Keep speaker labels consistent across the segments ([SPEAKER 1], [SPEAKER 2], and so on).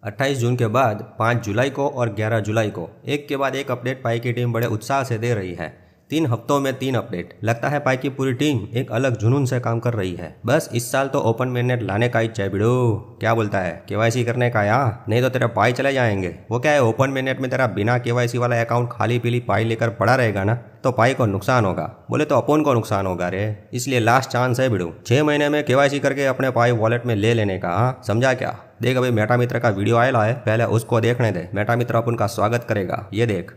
[SPEAKER 1] 28 जून के बाद 5 जुलाई को और 11 जुलाई को एक के बाद एक अपडेट पाई की टीम बड़े उत्साह से दे रही है। 3 हफ्तों में 3 अपडेट। लगता है पाई की पूरी टीम एक अलग जुनून से काम कर रही है। बस इस साल तो ओपन मेननेट लाने का ही चाहिए बिड़ू। क्या बोलता है, केवाईसी करने का या नहीं तो तेरा पाई चले जाएंगे। वो क्या है, ओपन मेननेट में तेरा बिना केवाईसी वाला अकाउंट खाली पीली पाई लेकर पड़ा रहेगा ना, तो पाई को नुकसान होगा। बोले तो अपन को नुकसान होगा रे। इसलिए लास्ट चांस है बिड़ू, 6 महीने में केवाईसी करके अपने पाई वॉलेट में ले लेने का। हाँ समझा क्या। देख अभी मेटा मित्र का वीडियो आया है, पहले उसको देखने दे। मेटा मित्र अपन का स्वागत करेगा, ये देख।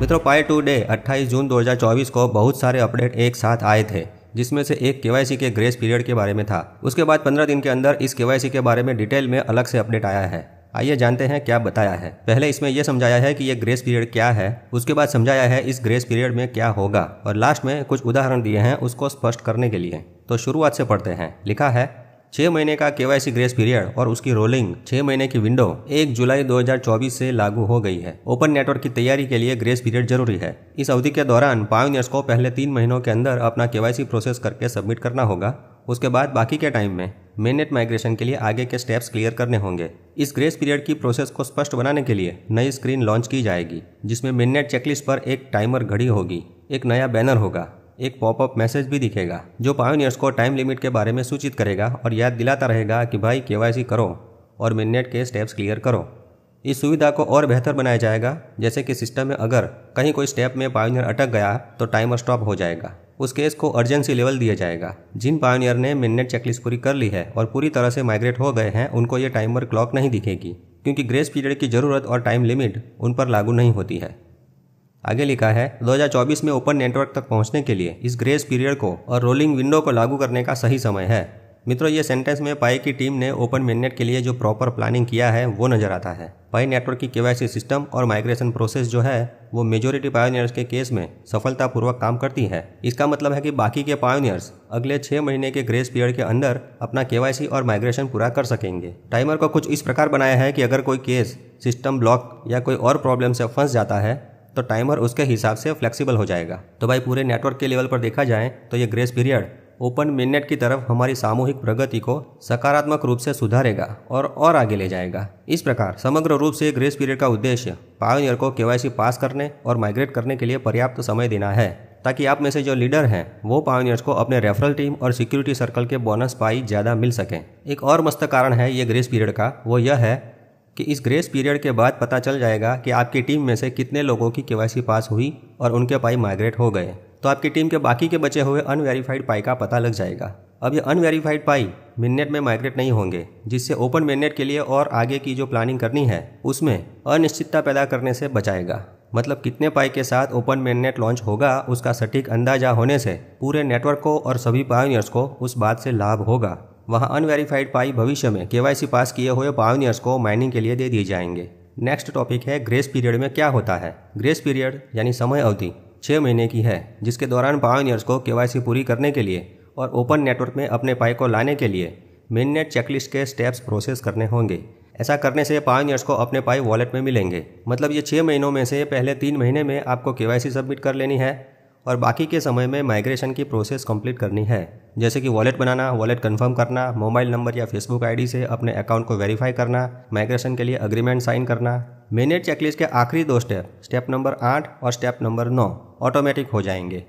[SPEAKER 1] मित्रों, पाई टू डे 28 जून 2024 को बहुत सारे अपडेट एक साथ आए थे, जिसमें से एक केवाईसी के ग्रेस पीरियड के बारे में था। उसके बाद 15 दिन के अंदर इस केवाईसी के बारे में डिटेल में अलग से अपडेट आया है। आइए जानते हैं क्या बताया है। पहले इसमें यह समझाया है कि यह ग्रेस पीरियड क्या है, उसके बाद समझाया है इस ग्रेस पीरियड में क्या होगा, और लास्ट में कुछ उदाहरण दिए हैं उसको स्पष्ट करने के लिए। तो शुरुआत से पढ़ते हैं। लिखा है 6 महीने का केवाईसी ग्रेस पीरियड और उसकी रोलिंग 6 महीने की विंडो 1 जुलाई 2024 से लागू हो गई है। ओपन नेटवर्क की तैयारी के लिए ग्रेस पीरियड जरूरी है। इस अवधि के दौरान पायोनियर्स को पहले 3 महीनों के अंदर अपना केवाईसी प्रोसेस करके सबमिट करना होगा। उसके बाद बाकी के टाइम में मेननेट माइग्रेशन के लिए आगे के स्टेप्स क्लियर करने होंगे। इस ग्रेस पीरियड की प्रोसेस को स्पष्ट बनाने के लिए नई स्क्रीन लॉन्च की जाएगी, जिसमें मेननेट चेकलिस्ट पर एक टाइमर घड़ी होगी, एक नया बैनर होगा, एक पॉपअप मैसेज भी दिखेगा जो पायोनियर्स को टाइम लिमिट के बारे में सूचित करेगा और याद दिलाता रहेगा कि भाई केवाईसी करो और मेननेट के स्टेप्स क्लियर करो। इस सुविधा को और बेहतर बनाया जाएगा, जैसे कि सिस्टम में अगर कहीं कोई स्टेप में पायोनियर अटक गया तो टाइमर स्टॉप हो जाएगा। उस केस को अर्जेंसी लेवल दिया जाएगा। जिन पायोनियर ने मेननेट चेकलिस्ट पूरी कर ली है और पूरी तरह से माइग्रेट हो गए हैं, उनको ये टाइमर क्लॉक नहीं दिखेगी, क्योंकि ग्रेस पीरियड की जरूरत और टाइम लिमिट उन पर लागू नहीं होती है। आगे लिखा है 2024 में ओपन नेटवर्क तक पहुंचने के लिए इस ग्रेस पीरियड को और रोलिंग विंडो को लागू करने का सही समय है। मित्रों, ये सेंटेंस में पाई की टीम ने ओपन मेननेट के लिए जो प्रॉपर प्लानिंग किया है वो नजर आता है। पाई नेटवर्क की केवाईसी सिस्टम और माइग्रेशन प्रोसेस जो है वो मेजोरिटी पायोनियर्स के केस में सफलतापूर्वक काम करती है। इसका मतलब है कि बाकी के पायोनियर्स अगले 6 महीने के ग्रेस पीरियड के अंदर अपना केवाईसी और माइग्रेशन पूरा कर सकेंगे। टाइमर को कुछ इस प्रकार बनाया है कि अगर कोई केस सिस्टम ब्लॉक या कोई और प्रॉब्लम से फंस जाता है तो टाइमर उसके हिसाब से फ्लेक्सिबल हो जाएगा। तो भाई पूरे नेटवर्क के लेवल पर देखा जाए तो ये ग्रेस पीरियड ओपन मेननेट की तरफ हमारी सामूहिक प्रगति को सकारात्मक रूप से सुधारेगा और आगे ले जाएगा। इस प्रकार समग्र रूप से ग्रेस पीरियड का उद्देश्य पायोनियर को केवाईसी पास करने और माइग्रेट करने के लिए पर्याप्त समय देना है, ताकि आप में से जो लीडर हैं वो पायोनियर्स को अपने रेफरल टीम और सिक्योरिटी सर्कल के बोनस पाई ज़्यादा मिल सकें। एक और मस्त कारण है ये ग्रेस पीरियड का, वो यह है कि इस ग्रेस पीरियड के बाद पता चल जाएगा कि आपकी टीम में से कितने लोगों की केवाईसी पास हुई और उनके पाई माइग्रेट हो गए। तो आपकी टीम के बाकी के बचे हुए अनवेरीफाइड पाई का पता लग जाएगा। अब ये अनवेरीफाइड पाई मेननेट में माइग्रेट नहीं होंगे, जिससे ओपन मेननेट के लिए और आगे की जो प्लानिंग करनी है उसमें अनिश्चितता पैदा करने से बचाएगा। मतलब कितने पाई के साथ ओपन मेननेट लॉन्च होगा उसका सटीक अंदाजा होने से पूरे नेटवर्क को और सभी पायोनियर्स को उस बात से लाभ होगा। वहाँ अनवेरीफाइड पाई भविष्य में केवाईसी पास किए हुए पायोनियर्स को माइनिंग के लिए दे दिए जाएंगे। नेक्स्ट टॉपिक है ग्रेस पीरियड में क्या होता है। ग्रेस पीरियड यानी समय अवधि 6 महीने की है, जिसके दौरान पायोनियर्स को केवाईसी पूरी करने के लिए और ओपन नेटवर्क में अपने पाई को लाने के लिए मेननेट चेकलिस्ट के स्टेप्स प्रोसेस करने होंगे। ऐसा करने से पायोनियर्स को अपने पाई वॉलेट में मिलेंगे। मतलब ये 6 महीनों में से पहले 3 महीने में आपको केवाईसी सबमिट कर लेनी है और बाकी के समय में माइग्रेशन की प्रोसेस कंप्लीट करनी है, जैसे कि वॉलेट बनाना, वॉलेट कंफर्म करना, मोबाइल नंबर या फेसबुक आईडी से अपने अकाउंट को वेरीफाई करना, माइग्रेशन के लिए अग्रीमेंट साइन करना। मेननेट चेकलिस्ट के आखिरी 2 स्टेप नंबर 8 और स्टेप नंबर 9 ऑटोमेटिक हो जाएंगे।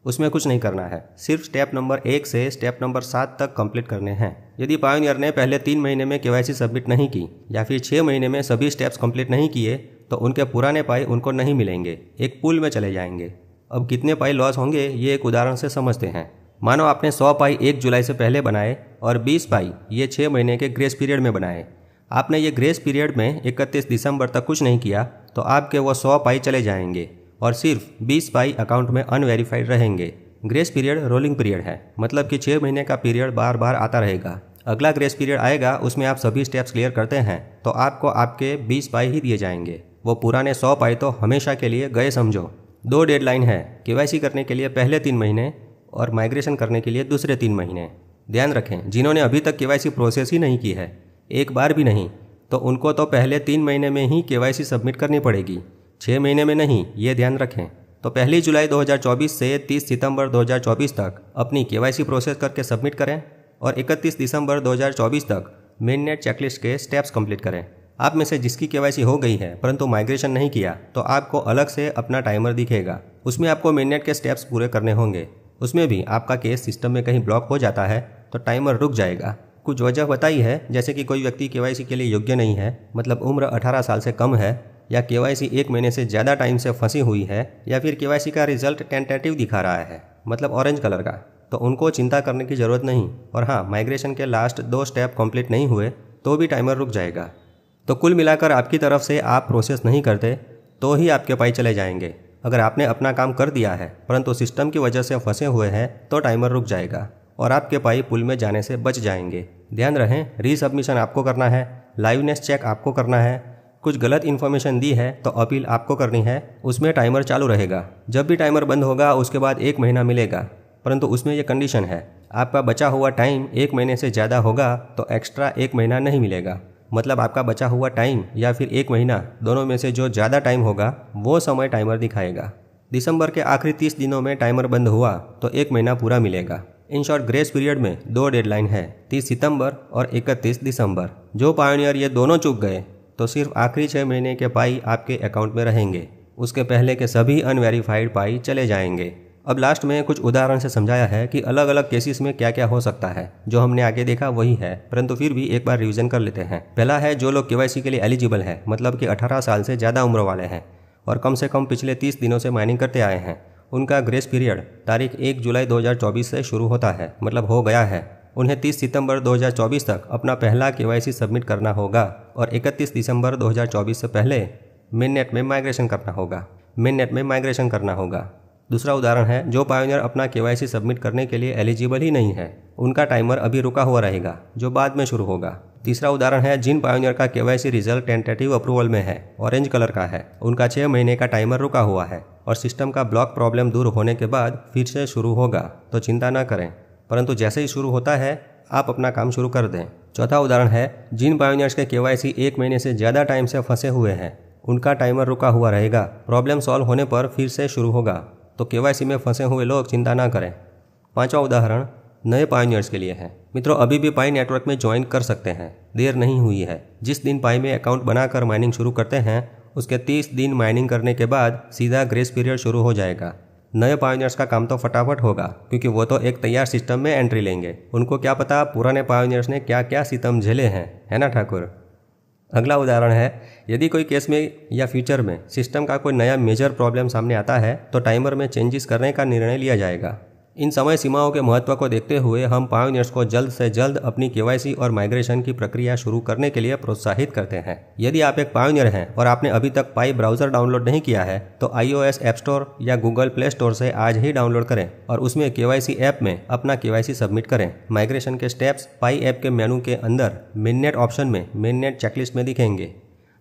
[SPEAKER 1] उसमें कुछ नहीं करना है, सिर्फ स्टेप नंबर 1 से स्टेप नंबर 7 तक कंप्लीट करने हैं। यदि पायोनियर ने पहले 3 महीने में केवाईसी सबमिट नहीं की या फिर 6 महीने में सभी स्टेप्स कंप्लीट नहीं किए तो उनके पुराने पाई उनको नहीं मिलेंगे, एक पूल में चले जाएंगे। अब कितने पाई लॉस होंगे ये एक उदाहरण से समझते हैं। मानो आपने 100 पाई 1 जुलाई से पहले बनाए और 20 पाई ये 6 महीने के ग्रेस पीरियड में बनाए। आपने ये ग्रेस पीरियड में 31 दिसंबर तक कुछ नहीं किया तो आपके वो 100 पाई चले जाएंगे और सिर्फ 20 पाई अकाउंट में अनवेरीफाइड रहेंगे। ग्रेस पीरियड रोलिंग पीरियड है, मतलब कि 6 महीने का पीरियड बार बार आता रहेगा। अगला ग्रेस पीरियड आएगा, उसमें आप सभी स्टेप्स क्लियर करते हैं तो आपको आपके 20 पाई ही दिए जाएंगे। वो पुराने 100 पाई तो हमेशा के लिए गए समझो। 2 डेडलाइन है, केवाईसी करने के लिए पहले 3 महीने और माइग्रेशन करने के लिए दूसरे 3 महीने। ध्यान रखें, जिन्होंने अभी तक केवाईसी प्रोसेस ही नहीं की है, एक बार भी नहीं, तो उनको तो पहले 3 महीने में ही केवाईसी सबमिट करनी पड़ेगी, 6 महीने में नहीं, ये ध्यान रखें। तो 1 जुलाई 2024 से 30 सितंबर 2024 तक अपनी केवाईसी प्रोसेस करके सबमिट करें और 31 दिसंबर 2024 तक मेननेट चेकलिस्ट के स्टेप्स कंप्लीट करें। आप में से जिसकी केवाईसी हो गई है परंतु माइग्रेशन नहीं किया तो आपको अलग से अपना टाइमर दिखेगा। उसमें आपको मेननेट के स्टेप्स पूरे करने होंगे। उसमें भी आपका केस सिस्टम में कहीं ब्लॉक हो जाता है तो टाइमर रुक जाएगा। कुछ वजह बताई है, जैसे कि कोई व्यक्ति केवाईसी के लिए योग्य नहीं है, मतलब उम्र 18 साल से कम है, या केवाईसी 1 महीने से ज़्यादा टाइम से फंसी हुई है, या फिर केवाईसी का रिजल्ट टेंटेटिव दिखा रहा है, मतलब ऑरेंज कलर का, तो उनको चिंता करने की ज़रूरत नहीं। और हाँ, माइग्रेशन के लास्ट 2 स्टेप कंप्लीट नहीं हुए तो भी टाइमर रुक जाएगा। तो कुल मिलाकर आपकी तरफ से आप प्रोसेस नहीं करते तो ही आपके पाई चले जाएंगे। अगर आपने अपना काम कर दिया है परंतु सिस्टम की वजह से फंसे हुए हैं तो टाइमर रुक जाएगा और आपके पाई पुल में जाने से बच जाएंगे। ध्यान रहे, रीसबमिशन आपको करना है, लाइवनेस चेक आपको करना है, कुछ गलत इन्फॉर्मेशन दी है तो अपील आपको करनी है, उसमें टाइमर चालू रहेगा। जब भी टाइमर बंद होगा उसके बाद 1 महीना मिलेगा, परंतु उसमें यह कंडीशन है, आपका बचा हुआ टाइम 1 महीने से ज़्यादा होगा तो एक्स्ट्रा 1 महीना नहीं मिलेगा। मतलब आपका बचा हुआ टाइम या फिर 1 महीना, दोनों में से जो ज़्यादा टाइम होगा वो समय टाइमर दिखाएगा। दिसंबर के आखिरी 30 दिनों में टाइमर बंद हुआ तो 1 महीना पूरा मिलेगा। इन शॉर्ट, ग्रेस पीरियड में 2 डेडलाइन है, 30 सितंबर और 31 दिसंबर। जो पायोनियर ये दोनों चूक गए तो सिर्फ आखिरी 6 महीने के पाई आपके अकाउंट में रहेंगे, उसके पहले के सभी अनवेरीफाइड पाई चले जाएंगे। अब लास्ट में कुछ उदाहरण से समझाया है कि अलग अलग केसेस में क्या क्या हो सकता है। जो हमने आगे देखा वही है, परंतु फिर भी एक बार रिवीजन कर लेते हैं। पहला है, जो लोग केवाईसी के लिए एलिजिबल है, मतलब कि 18 साल से ज़्यादा उम्र वाले हैं और कम से कम पिछले 30 दिनों से माइनिंग करते आए हैं, उनका ग्रेस पीरियड तारीख 1 जुलाई 2024 से शुरू होता है, मतलब हो गया है। उन्हें 30 सितंबर 2024 तक अपना पहला केवाईसी सबमिट करना होगा और 31 दिसंबर 2024 से पहले मेननेट में माइग्रेशन करना होगा। दूसरा उदाहरण है, जो पायोनियर अपना केवाईसी सबमिट करने के लिए एलिजिबल ही नहीं है, उनका टाइमर अभी रुका हुआ रहेगा, जो बाद में शुरू होगा। तीसरा उदाहरण है, जिन पायोनियर का केवाईसी रिजल्ट टेंटेटिव अप्रूवल में है, ऑरेंज कलर का है, उनका 6 महीने का टाइमर रुका हुआ है और सिस्टम का ब्लॉक प्रॉब्लम दूर होने के बाद फिर से शुरू होगा, तो चिंता ना करें, परंतु जैसे ही शुरू होता है आप अपना काम शुरू कर दें। चौथा उदाहरण है, जिन पायोनियर्स के केवाईसी 1 महीने से ज़्यादा टाइम से फंसे हुए हैं, उनका टाइमर रुका हुआ रहेगा, प्रॉब्लम सॉल्व होने पर फिर से शुरू होगा, तो केवाईसी में फंसे हुए लोग चिंता ना करें। पांचवा उदाहरण नए पायोनियर्स के लिए है। मित्रों, अभी भी पाई नेटवर्क में ज्वाइन कर सकते हैं, देर नहीं हुई है। जिस दिन पाई में अकाउंट बनाकर माइनिंग शुरू करते हैं उसके 30 दिन माइनिंग करने के बाद सीधा ग्रेस पीरियड शुरू हो जाएगा। नए पायोनियर्स का काम तो फटाफट होगा क्योंकि वो तो एक तैयार सिस्टम में एंट्री लेंगे। उनको क्या पता पुराने पायोनियर्स ने क्या क्या सितम झेले हैं, है ना ठाकुर। अगला उदाहरण है, यदि कोई केस में या फ्यूचर में सिस्टम का कोई नया मेजर प्रॉब्लम सामने आता है तो टाइमर में चेंजेस करने का निर्णय लिया जाएगा। इन समय सीमाओं के महत्व को देखते हुए हम पायोनियर्स को जल्द से जल्द अपनी केवाईसी और माइग्रेशन की प्रक्रिया शुरू करने के लिए प्रोत्साहित करते हैं। यदि आप एक पायोनियर हैं और आपने अभी तक पाई ब्राउजर डाउनलोड नहीं किया है तो iOS ऐप स्टोर या गूगल प्ले स्टोर से आज ही डाउनलोड करें और उसमें केवाईसी ऐप में अपना केवाईसी सबमिट करें। माइग्रेशन के स्टेप्स पाई ऐप के मेनू के अंदर मेननेट ऑप्शन में मेननेट चेकलिस्ट में दिखेंगे।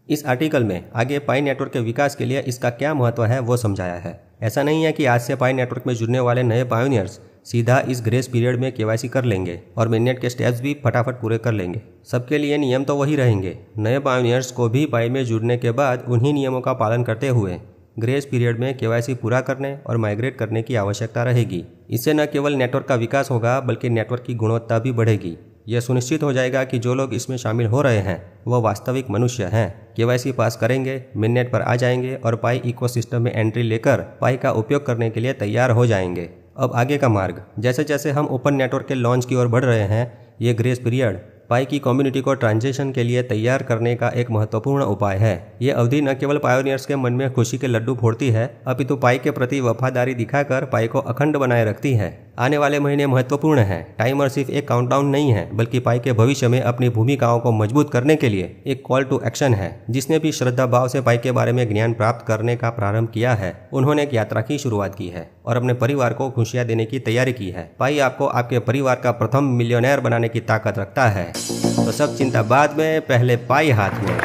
[SPEAKER 1] इस आर्टिकल में आगे पाई नेटवर्क के विकास के लिए इसका क्या महत्व है वो समझाया है। ऐसा नहीं है कि आज से पाई नेटवर्क में जुड़ने वाले नए पायोनियर्स सीधा इस ग्रेस पीरियड में केवाईसी कर लेंगे और मेननेट के स्टेप्स भी फटाफट पूरे कर लेंगे। सबके लिए नियम तो वही रहेंगे। नए पायोनियर्स को भी पाई में जुड़ने के बाद उन्हीं नियमों का पालन करते हुए ग्रेस पीरियड में केवाईसी पूरा करने और माइग्रेट करने की आवश्यकता रहेगी। इससे न केवल नेटवर्क का विकास होगा बल्कि नेटवर्क की गुणवत्ता भी बढ़ेगी। यह सुनिश्चित हो जाएगा कि जो लोग इसमें शामिल हो रहे हैं वह वास्तविक मनुष्य हैं, केवाईसी पास करेंगे, मेननेट पर आ जाएंगे और पाई इकोसिस्टम में एंट्री लेकर पाई का उपयोग करने के लिए तैयार हो जाएंगे। अब आगे का मार्ग, जैसे जैसे हम ओपन नेटवर्क के लॉन्च की ओर बढ़ रहे हैं, ये ग्रेस पीरियड पाई की कम्युनिटी को ट्रांजिशन के लिए तैयार करने का एक महत्वपूर्ण उपाय है। ये अवधि न केवल पायोनियर्स के मन में खुशी के लड्डू फोड़ती है, अपितु पाई के प्रति वफादारी दिखाकर पाई को अखंड बनाए रखती है। आने वाले महीने महत्वपूर्ण हैं। टाइमर सिर्फ एक काउंटडाउन नहीं है बल्कि पाई के भविष्य में अपनी भूमिकाओं को मजबूत करने के लिए एक कॉल टू एक्शन है। जिसने भी श्रद्धा भाव से पाई के बारे में ज्ञान प्राप्त करने का प्रारंभ किया है उन्होंने एक यात्रा की शुरुआत की है और अपने परिवार को खुशियां देने की तैयारी की है। पाई आपको आपके परिवार का प्रथम मिलियनेयर बनाने की ताकत रखता है। तो सब चिंता बाद में, पहले पाई हाथ में।